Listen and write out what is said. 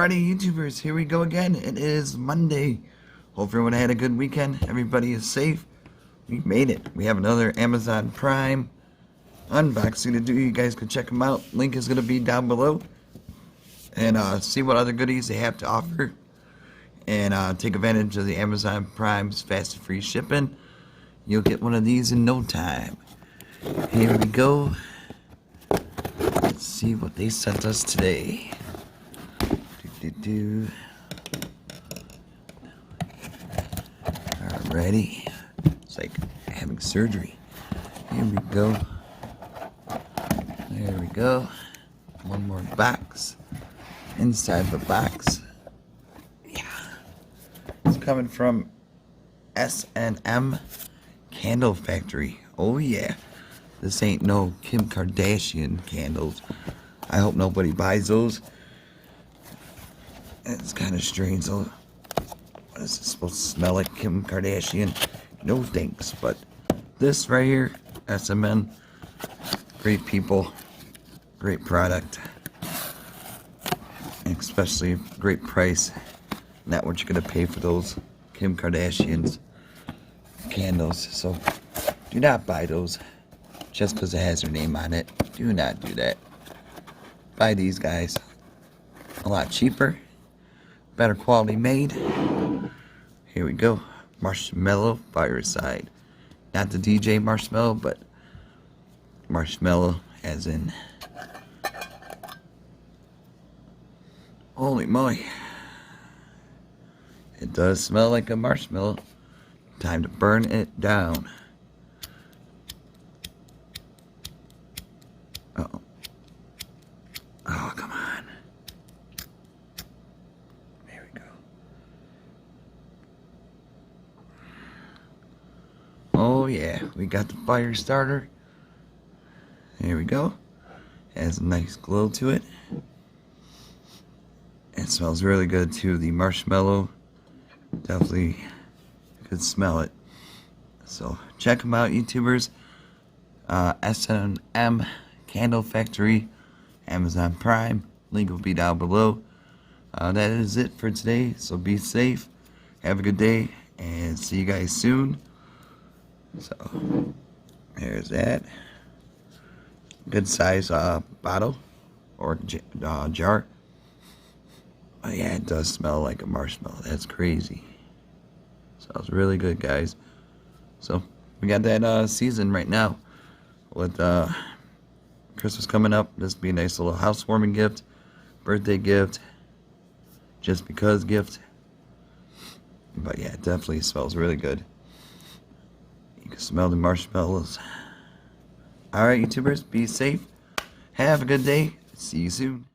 Alrighty, YouTubers, here we go again. It is Monday. Hope everyone had a good weekend. Everybody is safe. We made it. We have another Amazon Prime unboxing to do. You guys can check them out. Link is going to be down below. And see what other goodies they have to offer. And take advantage of the Amazon Prime's fast and free shipping. You'll get one of these in no time. Here we go. Let's see what they sent us today. Alrighty. It's like having surgery. Here we go. There we go. One more box. Inside the box. Yeah. It's coming from S&M Candle Factory. Oh yeah. This ain't no Kim Kardashian candles. I hope nobody buys those. It's kind of strange though. What is it supposed to smell like? Kim Kardashian? No thanks. But this right here, SMN, great people, great product, and especially great price. Not what you're gonna pay for those Kim Kardashian's candles. So do not buy those just because it has their name on it. Do not do that. Buy these guys. A lot cheaper, better quality made. Here we go. Marshmallow Fireside. Not the DJ Marshmallow, but marshmallow as in. Holy moly. It does smell like a marshmallow. Time to burn it down. Uh-oh. Oh, come on. There we go. Oh, yeah. We got the fire starter. There we go. Has a nice glow to it. It smells really good, too. The marshmallow. Definitely could smell it. So, check them out, YouTubers. S&M Candle Factory, Amazon Prime, link will be down below. That is it for today, so be safe, have a good day, and see you guys soon. So there's that. Good size bottle or jar. Oh yeah, it does smell like a marshmallow. That's crazy. Smells really good, guys. So we got that season right now with Christmas coming up. This would be a nice little housewarming gift, birthday gift, just because gift. But yeah, it definitely smells really good. You can smell the marshmallows. Alright, YouTubers, be safe. Have a good day. See you soon.